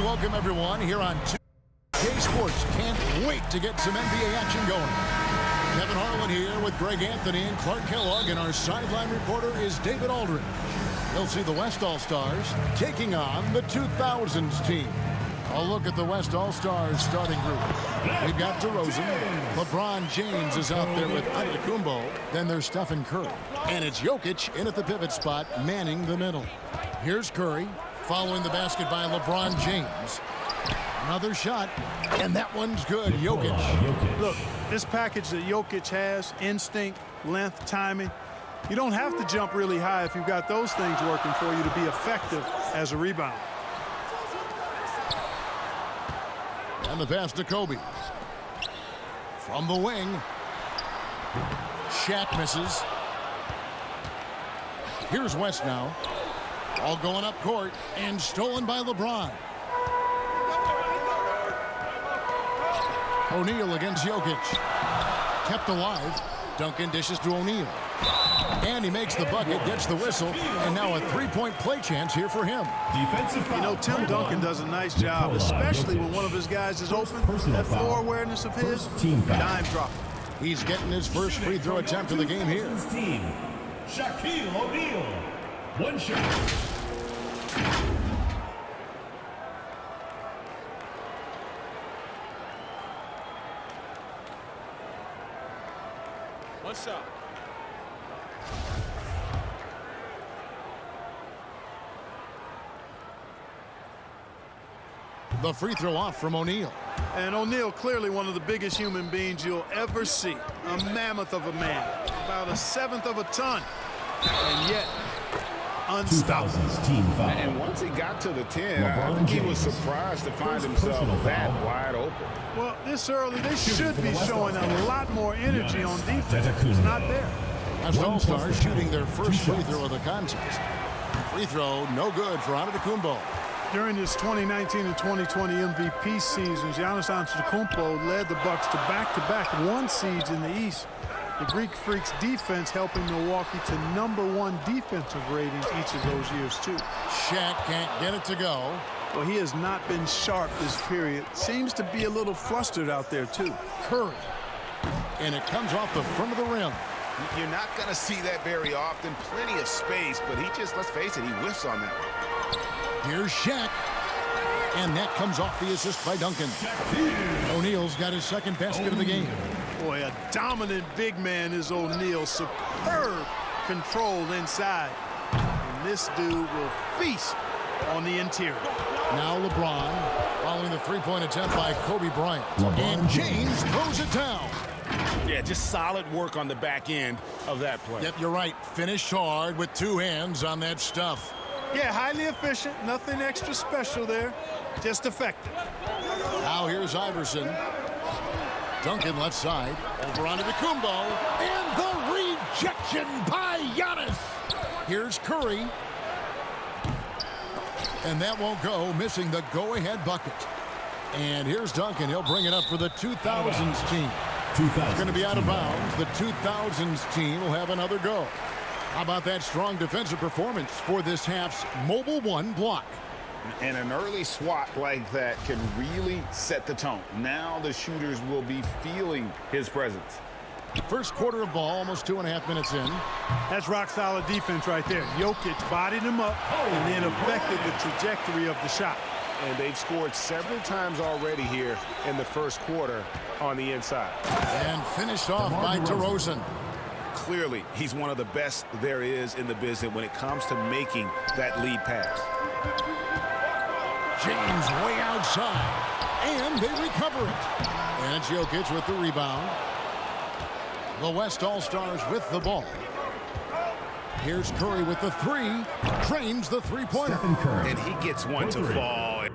welcome everyone here on 2K Sports. Can't wait to get some NBA action going. Kevin Harlan here with Greg Anthony and Clark Kellogg, and our sideline reporter is David Aldridge. You'll see the West All-Stars taking on the 2000s team. A look at the West All-Stars starting group. We've got DeRozan. LeBron James is out there with Antetokounmpo. Then there's Stephen Curry. And it's Jokic in at the pivot spot, manning the middle. Here's Curry, following the basket by LeBron James. Another shot, and that one's good. Jokic. Look, this package that Jokic has, instinct, length, timing, you don't have to jump really high if you've got those things working for you to be effective as a rebound. And the pass to Kobe. From the wing. Shaq misses. Here's West now. All going up court and stolen by LeBron. O'Neal against Jokic. Kept alive. Duncan dishes to O'Neal. And he makes the bucket, gets the whistle, and now a three-point play chance here for him. You know, Tim Duncan does a nice job, especially when one of his guys is open. That floor awareness of his, dime drop. He's getting his first free throw attempt of the game here. Shaquille O'Neal. One shot. What's up? The free throw off from O'Neal. And O'Neal, clearly one of the biggest human beings you'll ever see. A mammoth of a man. About a seventh of a ton. And yet, unstoppable. Team foul. And once he got to the 10, I think he was surprised to find himself that wide open. Well, this early, they should be showing a lot more energy on defense. It's not there. West All-Stars shooting their first free throw of the contest. Free throw, no good for Antetokounmpo. During his 2019 and 2020 MVP seasons, Giannis Antetokounmpo led the Bucks to back-to-back one seeds in the East. The Greek Freaks defense helping Milwaukee to #1 defensive ratings each of those years, too. Shaq can't get it to go. Well, he has not been sharp this period. Seems to be a little flustered out there, too. Curry. And it comes off the front of the rim. You're not going to see that very often. Plenty of space, but he just, let's face it, he whiffs on that one. Here's Shaq. And that comes off the assist by Duncan. O'Neal's got his second basket of the game. Boy, a dominant big man is O'Neal. Superb control inside. And this dude will feast on the interior. Now LeBron following the three-point attempt by Kobe Bryant. And James throws it down. Yeah, just solid work on the back end of that play. Yep, you're right. Finished hard with two hands on that stuff. Yeah, highly efficient. Nothing extra special there. Just effective. Now here's Iverson. Duncan left side. Over onto the Kumbo. And the rejection by Giannis. Here's Curry. And that won't go, missing the go-ahead bucket. And here's Duncan. He'll bring it up for the 2000s team. It's going to be out of bounds. The 2000s team will have another go. How about that strong defensive performance for this half's Mobile One block? And an early swat like that can really set the tone. Now the shooters will be feeling his presence. First quarter of ball, almost 2.5 minutes in. That's rock-solid defense right there. Jokic bodied him up and then affected the trajectory of the shot. And they've scored several times already here in the first quarter on the inside. And finished off by DeRozan. Clearly, he's one of the best there is in the business when it comes to making that lead pass. James way outside. And they recover it. And it's Jokic with the rebound. The West All-Stars with the ball. Here's Curry with the three. Trains the three-pointer. And he gets one to fall.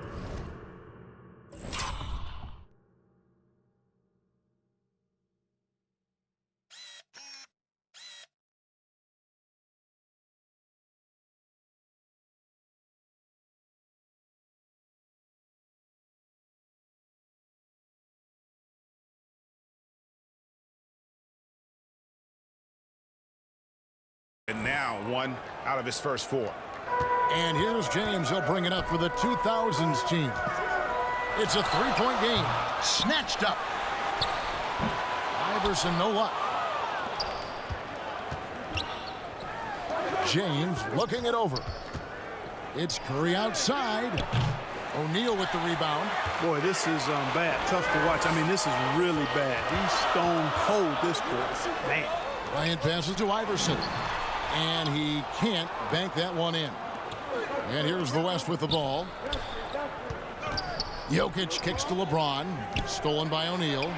And now one out of his first four. And here's James. He'll bring it up for the 2000s team. It's a three-point game. Snatched up. Iverson, no luck. James looking it over. It's Curry outside. O'Neal with the rebound. Boy, this is bad. Tough to watch. I mean, this is really bad. He's stone cold this quarter. Man. Bryant passes to Iverson. And he can't bank that one in. And here's the West with the ball. Jokic kicks to LeBron. Stolen by O'Neal.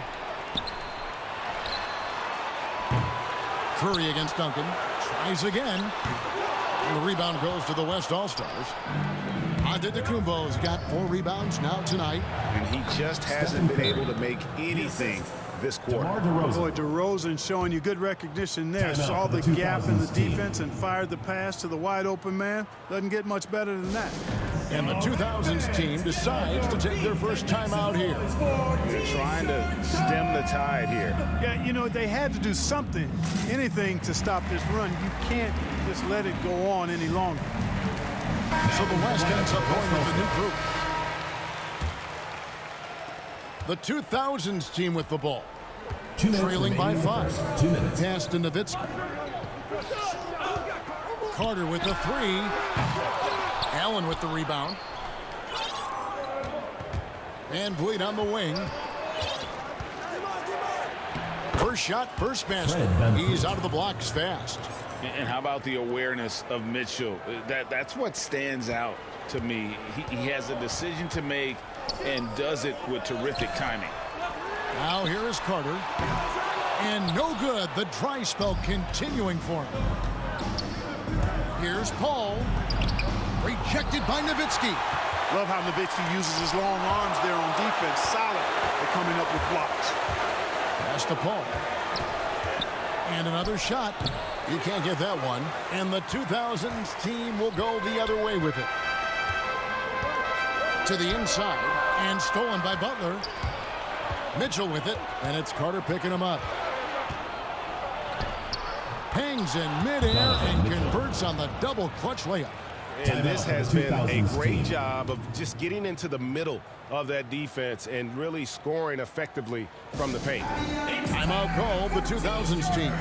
Curry against Duncan. Tries again. And the rebound goes to the West All-Stars. Antetokounmpo's got 4 rebounds now tonight. And he just hasn't been able to make anything this quarter. Boy, DeRozan showing you good recognition there. Saw the gap in the defense and fired the pass to the wide open man. Doesn't get much better than that. And the 2000s team decides to take their first time out here. They're trying to stem the tide here. Yeah, you know, they had to do something, anything to stop this run. You can't just let it go on any longer. So the West ends up going with a new group. The 2000s team with the ball. Trailing by 5. 2 minutes. Pass to Nowitzki. Carter with the 3. Allen with the rebound. Van Vliet on the wing. First shot, first basket. He's out of the blocks fast. And how about the awareness of Mitchell? That's what stands out to me. He has a decision to make and does it with terrific timing. Now here is Carter. And no good. The dry spell continuing for him. Here's Paul. Rejected by Nowitzki. Love how Nowitzki uses his long arms there on defense. Solid at coming up with blocks. Pass to Paul. And another shot. You can't get that one. And the 2000s team will go the other way with it. To the inside. And stolen by Butler. Mitchell with it. And it's Carter picking him up. Hangs in midair and converts on the double clutch layup. And this has been a great job of just getting into the middle of that defense and really scoring effectively from the paint. Timeout called the 2000s team.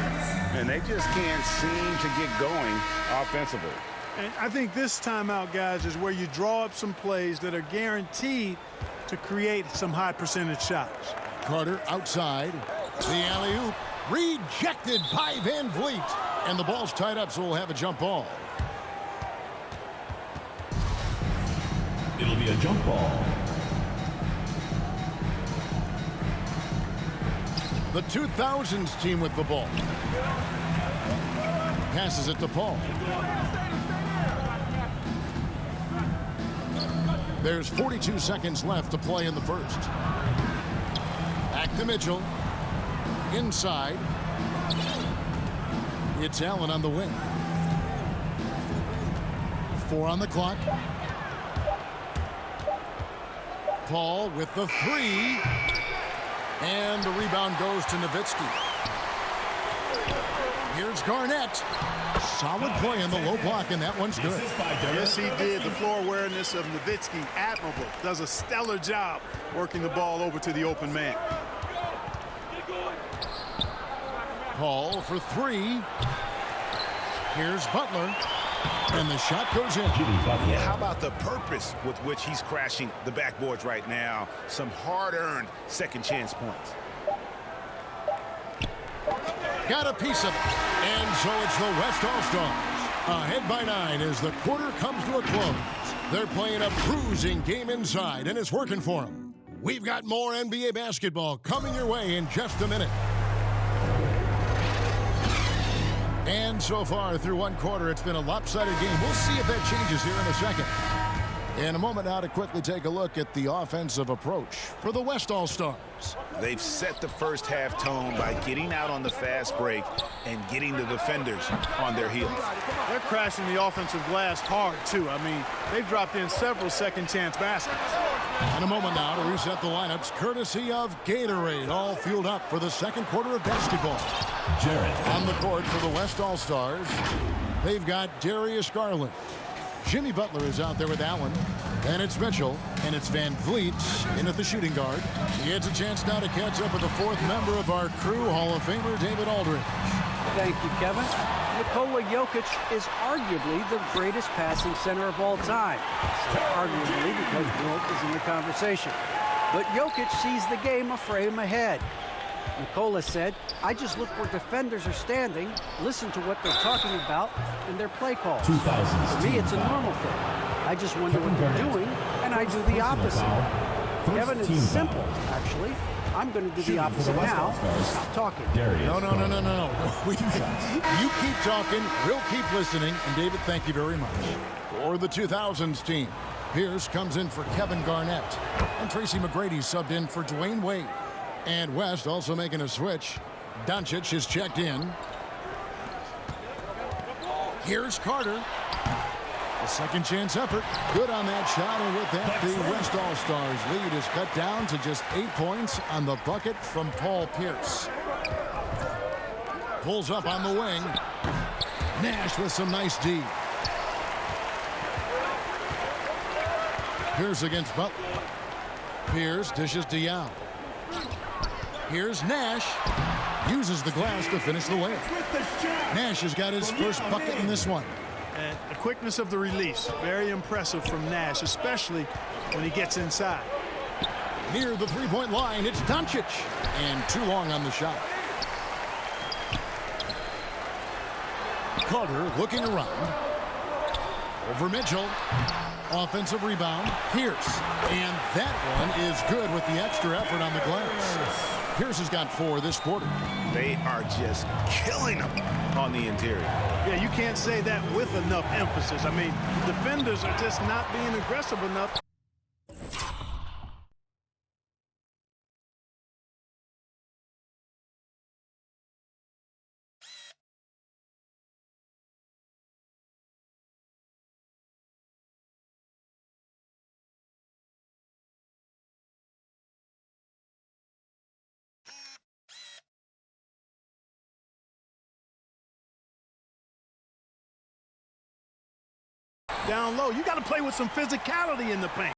And they just can't seem to get going offensively. And I think this timeout, guys, is where you draw up some plays that are guaranteed to create some high percentage shots. Carter outside. The alley-oop rejected by Van Vliet. And the ball's tied up, so we'll have a jump ball. It'll be a jump ball. The 2000s team with the ball. Passes it to Paul. There's 42 seconds left to play in the first. Back to Mitchell. Inside. It's Allen on the wing. 4 on the clock. Paul with the 3. And the rebound goes to Nowitzki. Here's Garnett. Solid play in the low block, and that one's good. Yes, he did. The floor awareness of Nowitzki, admirable. Does a stellar job working the ball over to the open man. Paul for 3. Here's Butler. And the shot goes in. Yeah, how about the purpose with which he's crashing the backboards right now? Some hard-earned second chance points. Got a piece of it. And so it's the West All-Stars. Ahead by 9 as the quarter comes to a close. They're playing a bruising game inside, and it's working for them. We've got more NBA basketball coming your way in just a minute. And so far through one quarter, it's been a lopsided game. We'll see if that changes here in a second. In a moment now to quickly take a look at the offensive approach for the West All-Stars. They've set the first half tone by getting out on the fast break and getting the defenders on their heels. They're crashing the offensive glass hard, too. I mean, they've dropped in several second chance baskets. In a moment now to reset the lineups, courtesy of Gatorade, all fueled up for the second quarter of basketball. Jarrett. On the court for the West All-Stars, they've got Darius Garland. Jimmy Butler is out there with Allen. And it's Mitchell. And it's Van Vliet in at the shooting guard. He gets a chance now to catch up with the fourth member of our crew, Hall of Famer David Aldridge. Thank you, Kevin. Nikola Jokic is arguably the greatest passing center of all time. So arguably because Wilt is in the conversation. But Jokic sees the game a frame ahead. Nikola said, "I just look where defenders are standing, listen to what they're talking about, and their play calls. For me, it's a normal thing. I just wonder what they're doing, and I do the opposite." Kevin, it's simple, actually. I'm going to do the opposite now. Stop talking. No. You keep talking, we'll keep listening. And David, thank you very much. For the 2000s team, Pierce comes in for Kevin Garnett. And Tracy McGrady subbed in for Dwayne Wade. And West also making a switch. Doncic is checked in. Here's Carter. A second chance effort. Good on that shot, and with that, the West All-Stars lead is cut down to just 8 points on the bucket from Paul Pierce. Pulls up on the wing. Nash with some nice D. Pierce against Butler. Pierce dishes to Young. Here's Nash. Uses the glass to finish the way. Nash has got his first bucket in this one. And the quickness of the release, very impressive from Nash, especially when he gets inside. Near the three-point line, it's Doncic. And too long on the shot. Carter looking around. Over Mitchell. Offensive rebound. Pierce. And that one is good with the extra effort on the glass. Pierce has got 4 this quarter. They are just killing them on the interior. Yeah, you can't say that with enough emphasis. I mean, the defenders are just not being aggressive enough. Down low, you got to play with some physicality in the paint.